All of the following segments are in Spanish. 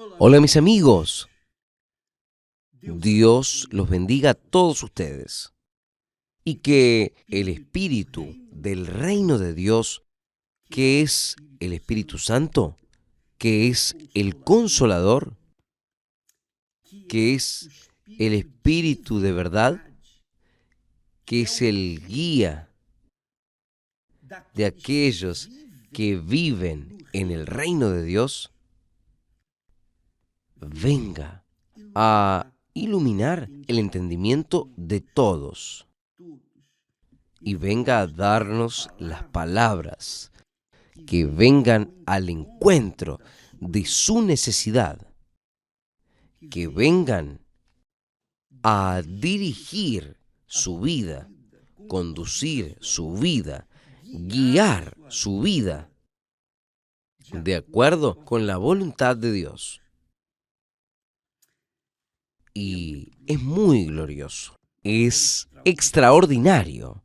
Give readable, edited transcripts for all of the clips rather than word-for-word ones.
Hola mis amigos, Dios los bendiga a todos ustedes y que el Espíritu del reino de Dios, que es el Espíritu Santo, que es el Consolador, que es el Espíritu de verdad, que es el guía de aquellos que viven en el reino de Dios, venga a iluminar el entendimiento de todos y venga a darnos las palabras que vengan al encuentro de su necesidad, que vengan a dirigir su vida, conducir su vida, guiar su vida de acuerdo con la voluntad de Dios. Y es muy glorioso, es extraordinario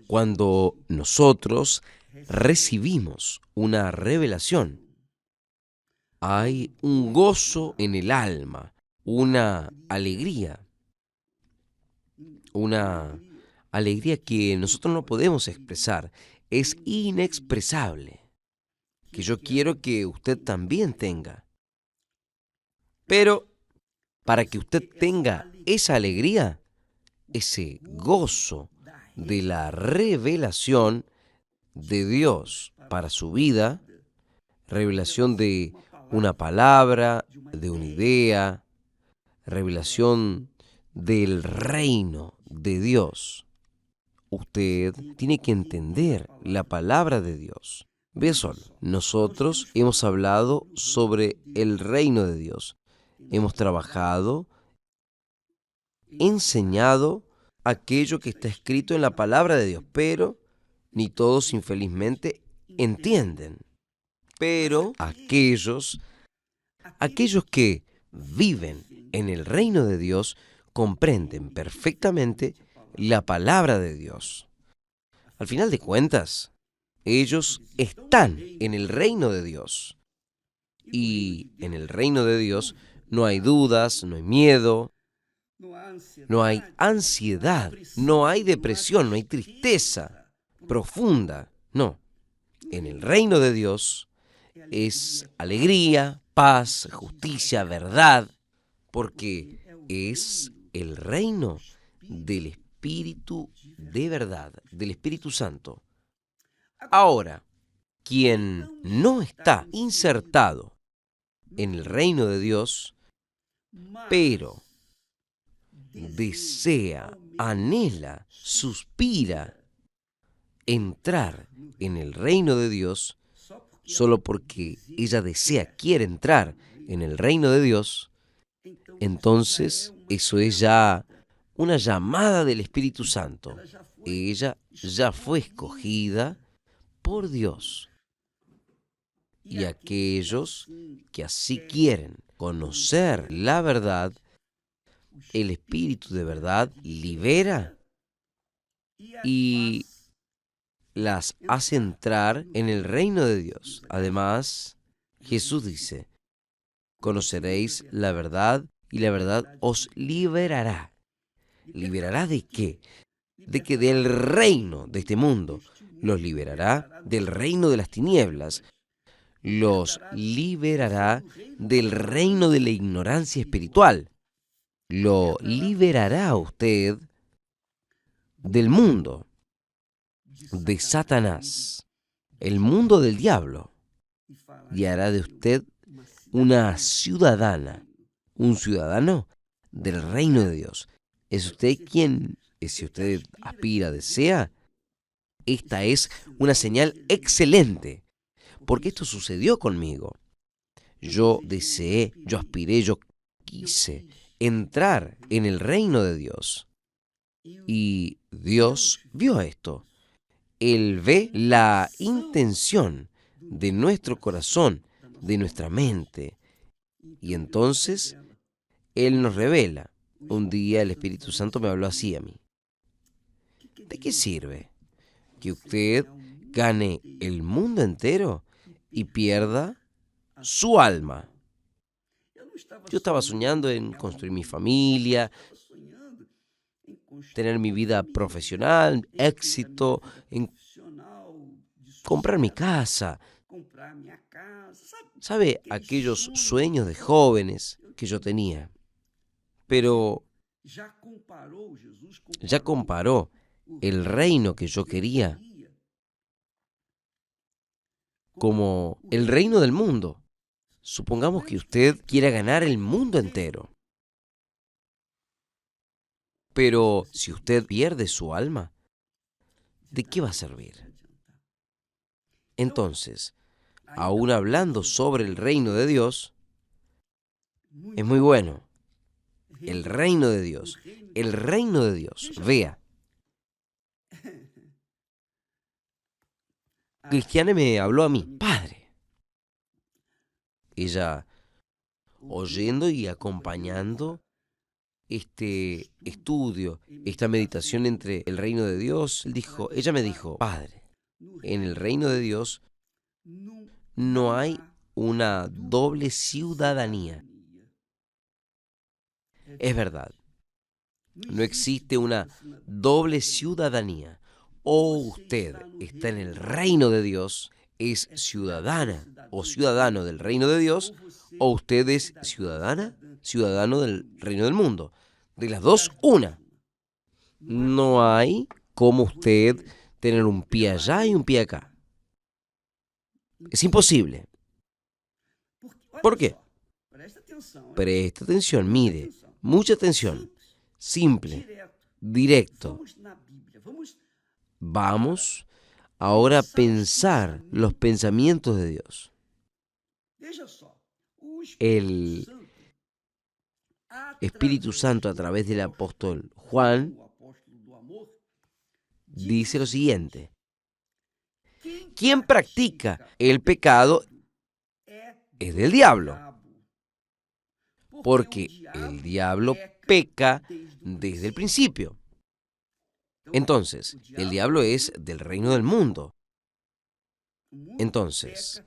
cuando nosotros recibimos una revelación. Hay un gozo en el alma, una alegría que nosotros no podemos expresar, es inexpresable, que yo quiero que usted también tenga. Pero para que usted tenga esa alegría, ese gozo de la revelación de Dios para su vida, revelación de una palabra, de una idea, revelación del reino de Dios. Usted tiene que entender la palabra de Dios. Ve solo, nosotros hemos hablado sobre el reino de Dios. Hemos trabajado, enseñado aquello que está escrito en la palabra de Dios, pero ni todos infelizmente entienden. Pero aquellos que viven en el reino de Dios comprenden perfectamente la palabra de Dios. Al final de cuentas, ellos están en el reino de Dios. Y en el reino de Dios no hay dudas, no hay miedo, no hay ansiedad, no hay depresión, no hay tristeza profunda. No, en el reino de Dios es alegría, paz, justicia, verdad, porque es el reino del Espíritu de verdad, del Espíritu Santo. Ahora, quien no está insertado en el reino de Dios, pero desea, anhela, suspira entrar en el reino de Dios, solo porque ella desea, quiere entrar en el reino de Dios, entonces eso es ya una llamada del Espíritu Santo. Ella ya fue escogida por Dios. Y aquellos que así quieren conocer la verdad, el Espíritu de verdad libera y las hace entrar en el reino de Dios. Además, Jesús dice, conoceréis la verdad y la verdad os liberará. ¿Liberará de qué? De que del reino de este mundo. Los liberará del reino de las tinieblas. Los liberará del reino de la ignorancia espiritual. Lo liberará a usted del mundo, de Satanás, el mundo del diablo, y hará de usted una ciudadana, un ciudadano del reino de Dios. ¿Es usted quien, si usted aspira, desea? Esta es una señal excelente, porque esto sucedió conmigo. Yo deseé, yo aspiré, yo quise entrar en el reino de Dios. Y Dios vio esto. Él ve la intención de nuestro corazón, de nuestra mente. Y entonces Él nos revela. Un día el Espíritu Santo me habló así a mí. ¿De qué sirve que usted gane el mundo entero y pierda su alma? Yo estaba soñando en construir mi familia, tener mi vida profesional, éxito, en comprar mi casa. ¿Sabe? Aquellos sueños de jóvenes que yo tenía. Pero ya comparó el reino que yo quería como el reino del mundo. Supongamos que usted quiera ganar el mundo entero. Pero si usted pierde su alma, ¿de qué va a servir? Entonces, aún hablando sobre el reino de Dios, es muy bueno. El reino de Dios, el reino de Dios. Vea, Cristiane me habló a mí, padre. Ella, oyendo y acompañando este estudio, esta meditación entre el reino de Dios, ella me dijo, padre, en el reino de Dios no hay una doble ciudadanía. Es verdad, no existe una doble ciudadanía. O usted está en el reino de Dios, es ciudadana o ciudadano del reino de Dios, o usted es ciudadano del reino del mundo. De las dos, una. No hay como usted tener un pie allá y un pie acá. Es imposible. ¿Por qué? Presta atención, mire, mucha atención. Simple, directo. Vamos ahora a pensar los pensamientos de Dios. El Espíritu Santo a través del apóstol Juan dice lo siguiente: quien practica el pecado es del diablo, porque el diablo peca desde el principio. Entonces, el diablo es del reino del mundo. Entonces,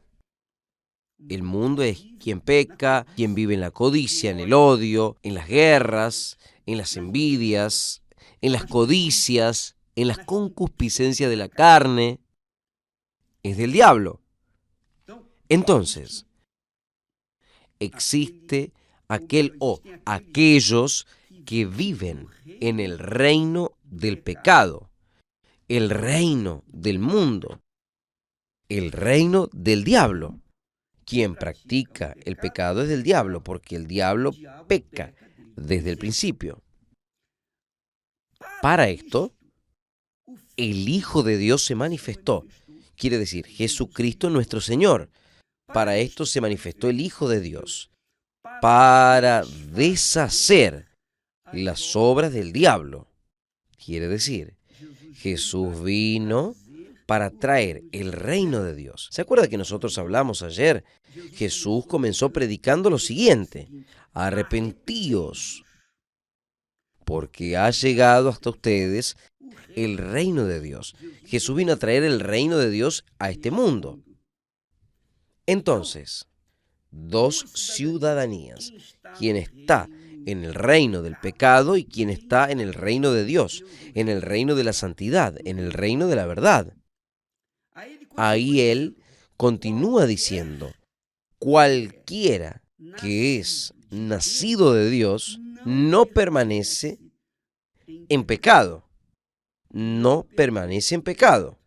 el mundo es quien peca, quien vive en la codicia, en el odio, en las guerras, en las envidias, en las codicias, en las concupiscencias de la carne. Es del diablo. Entonces, existe aquel o aquellos que viven en el reino del pecado, el reino del mundo, el reino del diablo. Quien practica el pecado es del diablo, porque el diablo peca desde el principio. Para esto, el Hijo de Dios se manifestó. Quiere decir, Jesucristo nuestro Señor. Para esto se manifestó el Hijo de Dios, para deshacer las obras del diablo. Quiere decir, Jesús vino para traer el reino de Dios. ¿Se acuerda que nosotros hablamos ayer? Jesús comenzó predicando lo siguiente: arrepentíos, porque ha llegado hasta ustedes el reino de Dios. Jesús vino a traer el reino de Dios a este mundo. Entonces, dos ciudadanías: quien está en el reino del pecado y quien está en el reino de Dios, en el reino de la santidad, en el reino de la verdad. Ahí él continúa diciendo: cualquiera que es nacido de Dios no permanece en pecado. No permanece en pecado.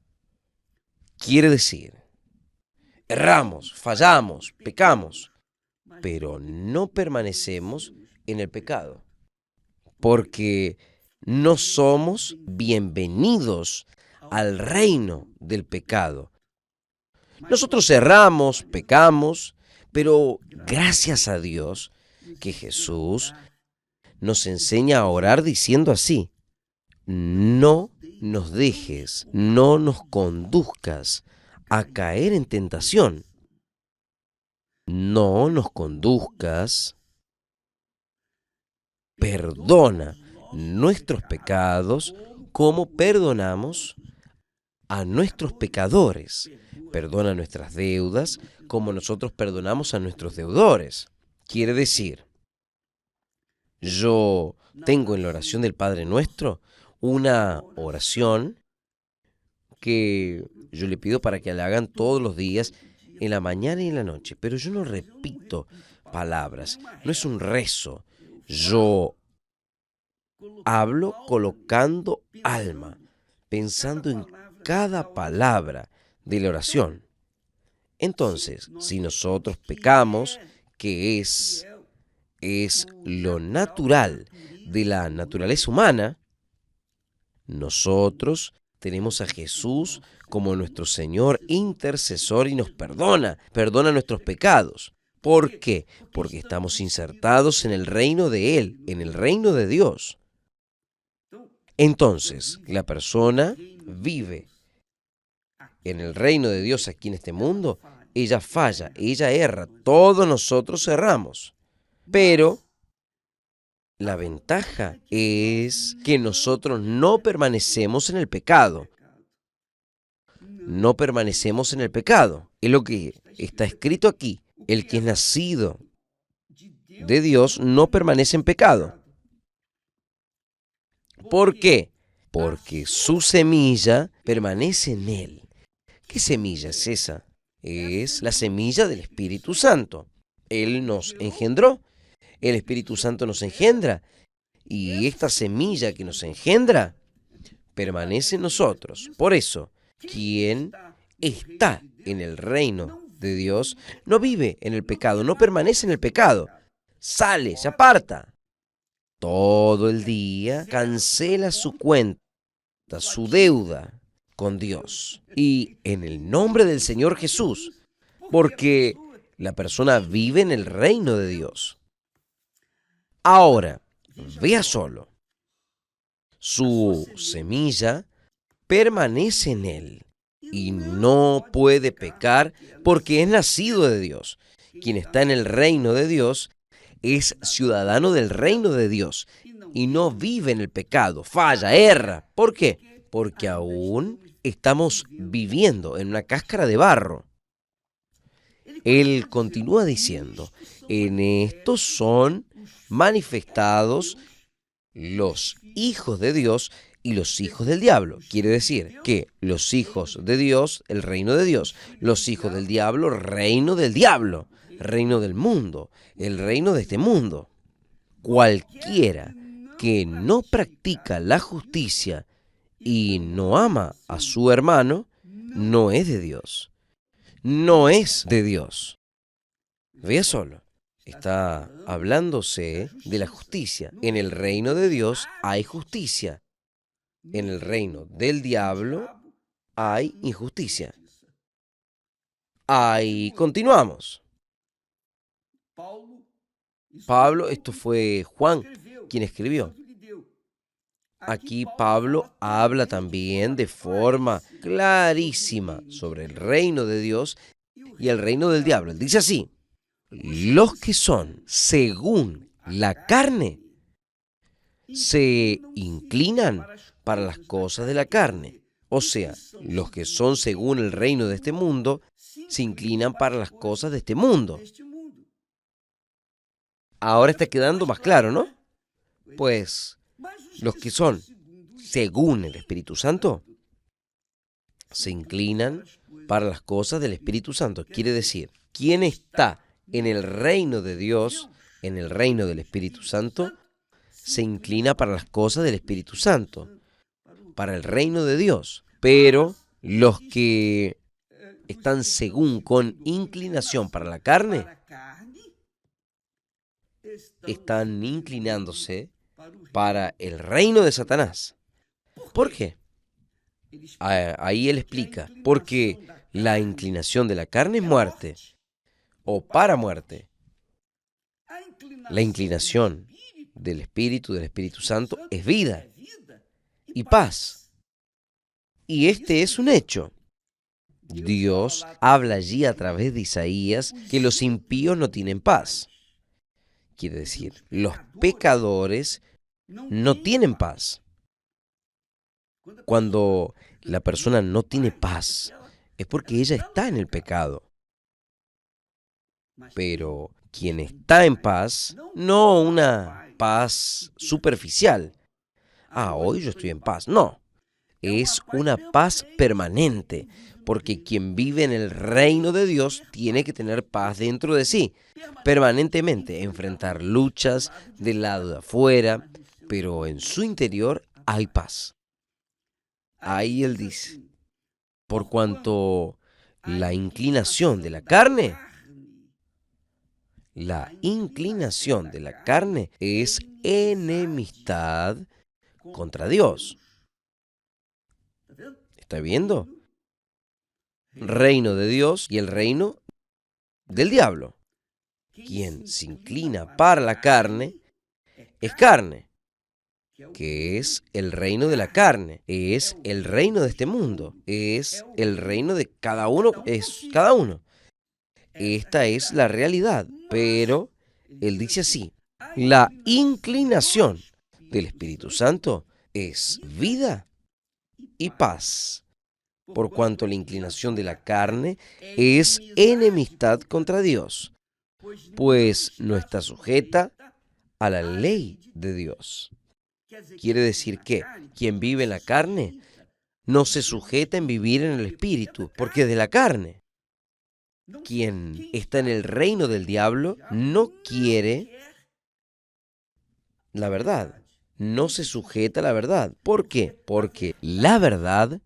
Quiere decir, erramos, fallamos, pecamos, pero no permanecemos en el pecado, porque no somos bienvenidos al reino del pecado. Nosotros erramos, pecamos, pero gracias a Dios que Jesús nos enseña a orar diciendo así: no nos dejes, no nos conduzcas a caer en tentación. No nos conduzcas, perdona nuestros pecados como perdonamos a nuestros pecadores. Perdona nuestras deudas como nosotros perdonamos a nuestros deudores. Quiere decir, Yo tengo en la oración del Padre Nuestro una oración que yo le pido para que la hagan todos los días, en la mañana y en la noche. Pero yo no repito palabras, no es un rezo. Yo hablo colocando alma, pensando en cada palabra de la oración. Entonces, si nosotros pecamos, que es lo natural de la naturaleza humana, nosotros tenemos a Jesús como nuestro Señor intercesor y nos perdona nuestros pecados. ¿Por qué? Porque estamos insertados en el reino de Él, en el reino de Dios. Entonces, la persona vive en el reino de Dios aquí en este mundo, ella falla, ella erra, todos nosotros erramos. Pero la ventaja es que nosotros no permanecemos en el pecado. No permanecemos en el pecado. Es lo que está escrito aquí. El que es nacido de Dios no permanece en pecado. ¿Por qué? Porque su semilla permanece en él. ¿Qué semilla es esa? Es la semilla del Espíritu Santo. Él nos engendró. El Espíritu Santo nos engendra. Y esta semilla que nos engendra permanece en nosotros. Por eso, quien está en el reino de Dios no vive en el pecado, no permanece en el pecado. Sale, se aparta. Todo el día cancela su cuenta, su deuda con Dios. Y en el nombre del Señor Jesús, porque la persona vive en el reino de Dios. Ahora, vea solo. Su semilla permanece en él y no puede pecar porque es nacido de Dios. Quien está en el reino de Dios es ciudadano del reino de Dios y no vive en el pecado, falla, erra. ¿Por qué? Porque aún estamos viviendo en una cáscara de barro. Él continúa diciendo, en esto son manifestados los hijos de Dios y los hijos del diablo. Quiere decir que los hijos de Dios, el reino de Dios, los hijos del diablo, reino del diablo, reino del mundo, el reino de este mundo. Cualquiera que no practica la justicia y no ama a su hermano, no es de Dios. No es de Dios. Vea solo. Está hablándose de la justicia. En el reino de Dios hay justicia. En el reino del diablo hay injusticia. Ahí continuamos. Pablo, esto fue Juan quien escribió. Aquí Pablo habla también de forma clarísima sobre el reino de Dios y el reino del diablo. Él dice así: los que son según la carne se inclinan para las cosas de la carne. O sea, los que son según el reino de este mundo se inclinan para las cosas de este mundo. Ahora está quedando más claro, ¿no? Pues los que son según el Espíritu Santo se inclinan para las cosas del Espíritu Santo. Quiere decir, quien está en el reino de Dios, en el reino del Espíritu Santo, se inclina para las cosas del Espíritu Santo, para el reino de Dios. Pero los que están según con inclinación para la carne, están inclinándose para el reino de Satanás. ¿Por qué? Ahí él explica, porque la inclinación de la carne es muerte, o para muerte. La inclinación del Espíritu Santo, es vida y paz. Y este es un hecho. Dios habla allí a través de Isaías que los impíos no tienen paz. Quiere decir, los pecadores no tienen paz. Cuando la persona no tiene paz, es porque ella está en el pecado. Pero quien está en paz, no una paz superficial. Hoy yo estoy en paz. No, es una paz permanente, porque quien vive en el reino de Dios tiene que tener paz dentro de sí, permanentemente, enfrentar luchas del lado de afuera, pero en su interior hay paz. Ahí él dice, por cuanto la inclinación de la carne es enemistad contra Dios. ¿Está viendo? Reino de Dios y el reino del diablo. Quien se inclina para la carne es carne, que es el reino de la carne, es el reino de este mundo, es el reino de cada uno, es cada uno. Esta es la realidad, pero él dice así, la inclinación del Espíritu Santo es vida y paz, por cuanto la inclinación de la carne es enemistad contra Dios, pues no está sujeta a la ley de Dios. Quiere decir que quien vive en la carne no se sujeta en vivir en el Espíritu, porque es de la carne. Quien está en el reino del diablo no quiere la verdad, no se sujeta a la verdad. ¿Por qué? Porque la verdad,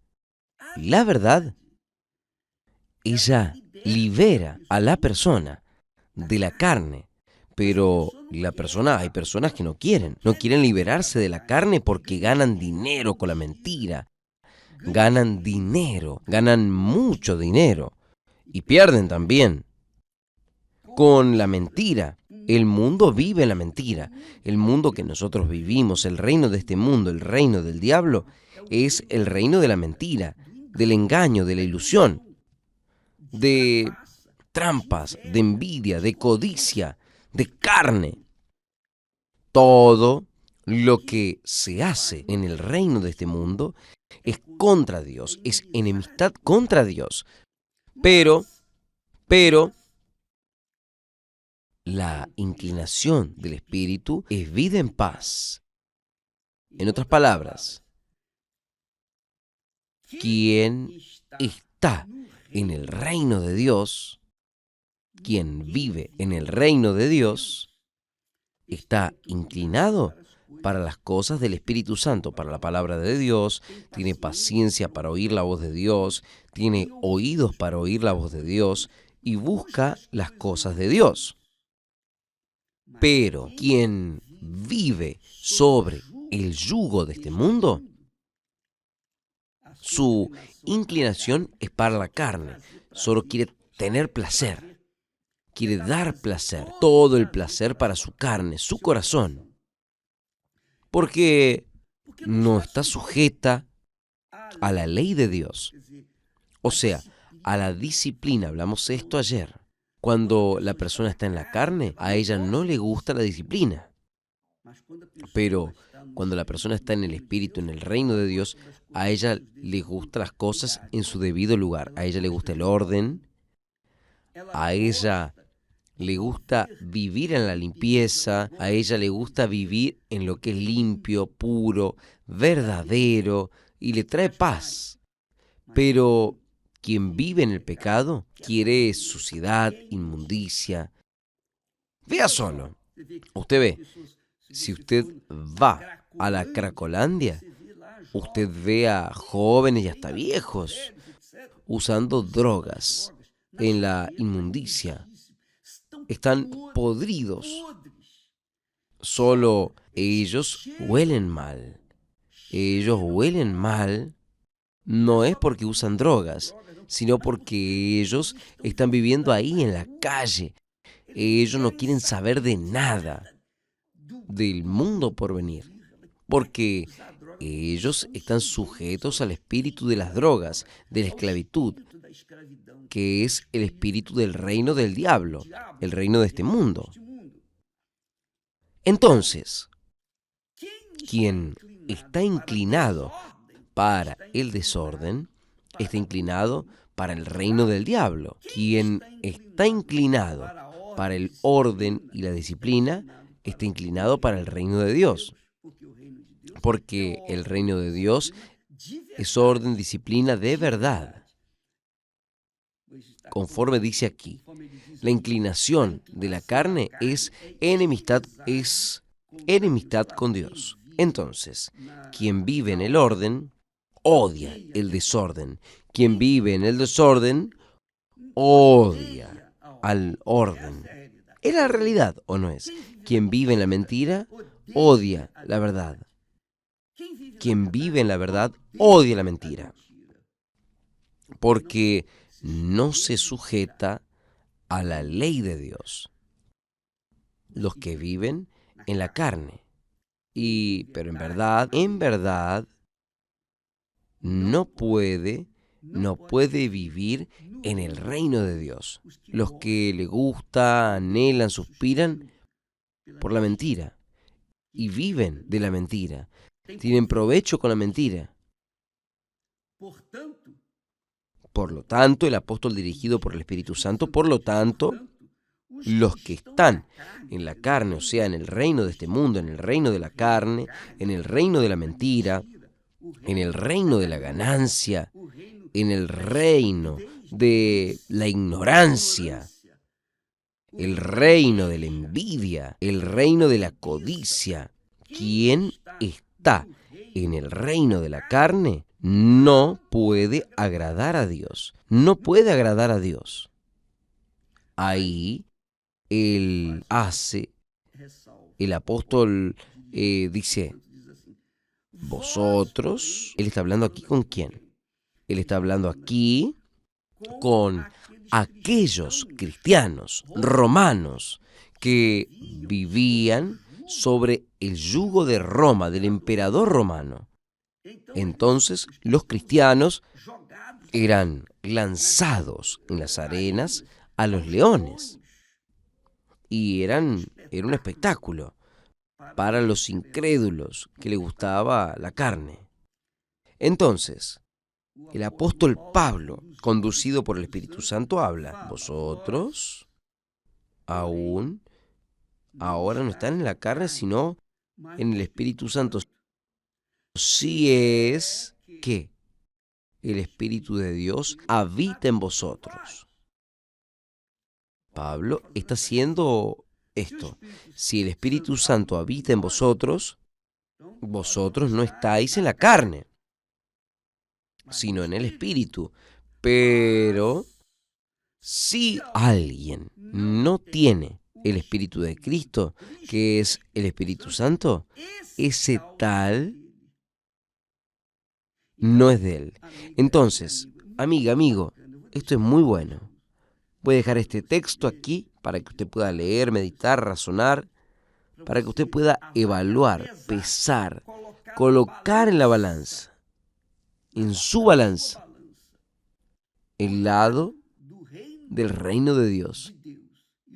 ella libera a la persona de la carne. Pero hay personas que no quieren liberarse de la carne porque ganan dinero con la mentira. Ganan dinero, ganan mucho dinero y pierden también con la mentira. El mundo vive en la mentira. El mundo que nosotros vivimos, el reino de este mundo, el reino del diablo, es el reino de la mentira, del engaño, de la ilusión, de trampas, de envidia, de codicia, de carne. Todo lo que se hace en el reino de este mundo es contra Dios, es enemistad contra Dios. Pero, la inclinación del Espíritu es vida en paz. En otras palabras, quien está en el reino de Dios, quien vive en el reino de Dios, está inclinado para las cosas del Espíritu Santo, para la palabra de Dios, tiene paciencia para oír la voz de Dios, tiene oídos para oír la voz de Dios y busca las cosas de Dios. Pero quien vive sobre el yugo de este mundo, su inclinación es para la carne, solo quiere tener placer, quiere dar placer, todo el placer para su carne, su corazón, porque no está sujeta a la ley de Dios, o sea, a la disciplina. Hablamos esto ayer. Cuando la persona está en la carne, a ella no le gusta la disciplina. Pero cuando la persona está en el Espíritu, en el reino de Dios, a ella le gustan las cosas en su debido lugar. A ella le gusta el orden, a ella le gusta vivir en la limpieza, a ella le gusta vivir en lo que es limpio, puro, verdadero, y le trae paz. Pero quien vive en el pecado quiere suciedad, inmundicia. Vea solo. Usted ve, si usted va a la Cracolandia, usted ve a jóvenes y hasta viejos usando drogas en la inmundicia. Están podridos. Solo ellos huelen mal. Ellos huelen mal no es porque usan drogas, sino porque ellos están viviendo ahí en la calle. Ellos no quieren saber de nada del mundo por venir, porque ellos están sujetos al espíritu de las drogas, de la esclavitud, que es el espíritu del reino del diablo, el reino de este mundo. Entonces, quien está inclinado para el desorden, está inclinado para el reino del diablo. Quien está inclinado para el orden y la disciplina, está inclinado para el reino de Dios, porque el reino de Dios es orden, disciplina de verdad. Conforme dice aquí, la inclinación de la carne es enemistad con Dios. Entonces, quien vive en el orden, odia el desorden. Quien vive en el desorden, odia al orden. ¿Es la realidad o no es? Quien vive en la mentira, odia la verdad. Quien vive en la verdad, odia la mentira. Porque no se sujeta a la ley de Dios. Los que viven en la carne. Pero en verdad, no puede vivir en el reino de Dios. Los que le gusta, anhelan, suspiran por la mentira y viven de la mentira. Tienen provecho con la mentira. Por lo tanto, el apóstol dirigido por el Espíritu Santo, los que están en la carne, o sea, en el reino de este mundo, en el reino de la carne, en el reino de la mentira, en el reino de la ganancia, en el reino de la ignorancia, el reino de la envidia, el reino de la codicia. Quien está en el reino de la carne no puede agradar a Dios. No puede agradar a Dios. Ahí el apóstol dice, vosotros, él está hablando aquí con quién. Él está hablando aquí con aquellos cristianos romanos que vivían sobre el yugo de Roma, del emperador romano. Entonces, los cristianos eran lanzados en las arenas a los leones. Y era un espectáculo para los incrédulos que les gustaba la carne. Entonces, el apóstol Pablo, conducido por el Espíritu Santo, habla, vosotros aún ahora no están en la carne, sino en el Espíritu Santo. Si es que el Espíritu de Dios habita en vosotros. Pablo está haciendo esto. Si el Espíritu Santo habita en vosotros, vosotros no estáis en la carne, sino en el Espíritu. Pero si alguien no tiene el Espíritu de Cristo, que es el Espíritu Santo, ese tal no es de él. Entonces, amiga, amigo, esto es muy bueno. Voy a dejar este texto aquí para que usted pueda leer, meditar, razonar, para que usted pueda evaluar, pesar, colocar en la balanza, en su balanza, el lado del reino de Dios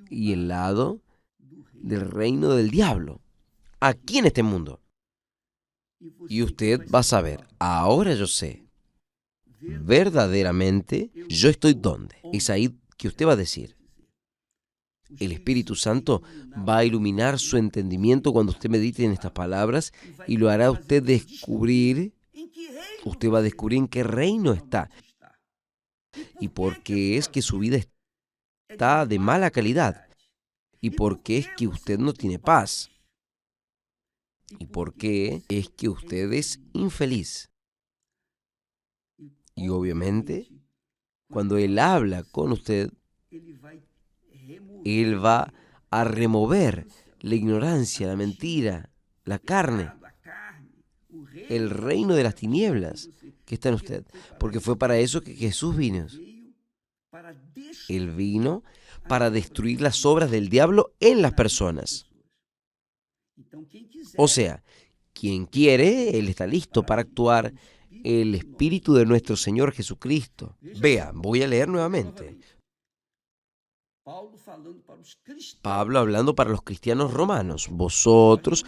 y el lado del reino del diablo, aquí en este mundo. Y usted va a saber, ahora yo sé, verdaderamente, yo estoy donde. Es ahí que usted va a decir. El Espíritu Santo va a iluminar su entendimiento cuando usted medite en estas palabras y lo hará usted descubrir, usted va a descubrir en qué reino está y por qué es que su vida está de mala calidad y por qué es que usted no tiene paz y por qué es que usted es infeliz. Y obviamente, cuando Él habla con usted, Él va a remover la ignorancia, la mentira, la carne, el reino de las tinieblas que está en usted. Porque fue para eso que Jesús vino. Él vino para destruir las obras del diablo en las personas. O sea, quien quiere, Él está listo para actuar el Espíritu de nuestro Señor Jesucristo. Vea, voy a leer nuevamente. Pablo hablando para los cristianos romanos. Vosotros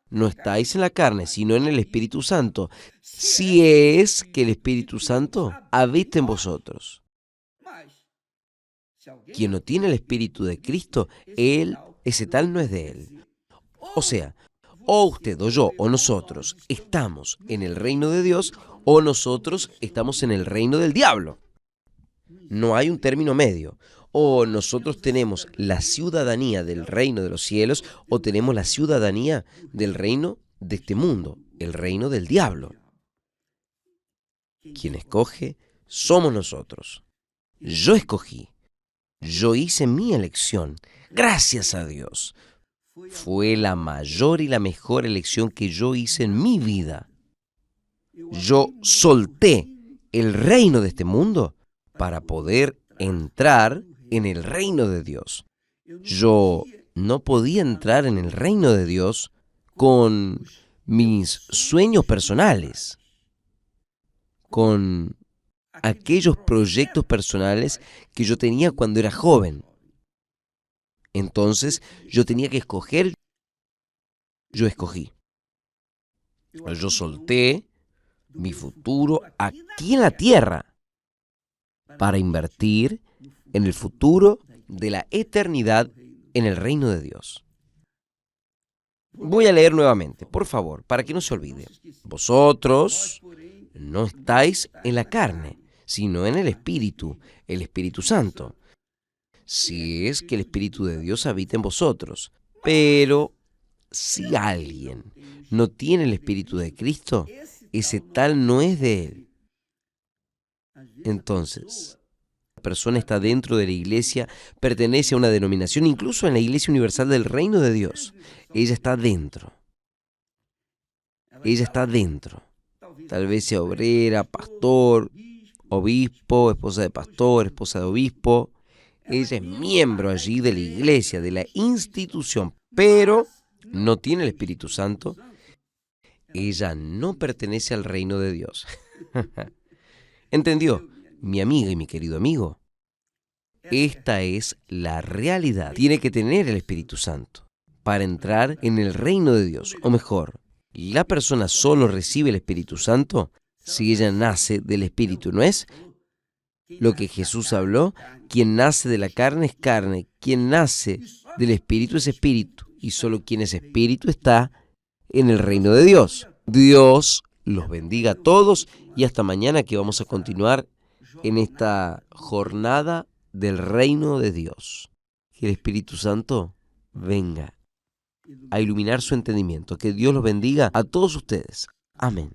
no estáis en la carne, sino en el Espíritu Santo. Si es que el Espíritu Santo habita en vosotros. Quien no tiene el Espíritu de Cristo, ese tal no es de él. O sea, o usted o yo o nosotros estamos en el reino de Dios o nosotros estamos en el reino del diablo. No hay un término medio. O nosotros tenemos la ciudadanía del reino de los cielos o tenemos la ciudadanía del reino de este mundo, el reino del diablo. Quien escoge somos nosotros. Yo escogí. Yo hice mi elección. Gracias a Dios. Fue la mayor y la mejor elección que yo hice en mi vida. Yo solté el reino de este mundo para poder entrar en el reino de Dios. Yo no podía entrar en el reino de Dios con mis sueños personales, con aquellos proyectos personales que yo tenía cuando era joven. Entonces yo tenía que escoger. Yo escogí. Yo solté mi futuro aquí en la tierra para invertir en el futuro de la eternidad en el reino de Dios. Voy a leer nuevamente, por favor, para que no se olvide. Vosotros no estáis en la carne, sino en el Espíritu Santo, si es que el Espíritu de Dios habita en vosotros. Pero si alguien no tiene el Espíritu de Cristo, ese tal no es de él. Entonces, la persona está dentro de la iglesia, pertenece a una denominación, incluso en la Iglesia Universal del Reino de Dios. Ella está dentro. Ella está dentro. Tal vez sea obrera, pastor, obispo, esposa de pastor, esposa de obispo. Ella es miembro allí de la iglesia, de la institución, pero no tiene el Espíritu Santo. Ella no pertenece al reino de Dios. ¿Entendió, mi amiga y mi querido amigo? Esta es la realidad. Tiene que tener el Espíritu Santo para entrar en el reino de Dios. O mejor, la persona solo recibe el Espíritu Santo si ella nace del Espíritu, ¿no es? Lo que Jesús habló, quien nace de la carne es carne, quien nace del Espíritu es espíritu, y solo quien es espíritu está en el reino de Dios. Dios los bendiga a todos y hasta mañana, que vamos a continuar en esta jornada del reino de Dios. Que el Espíritu Santo venga a iluminar su entendimiento. Que Dios los bendiga a todos ustedes. Amén.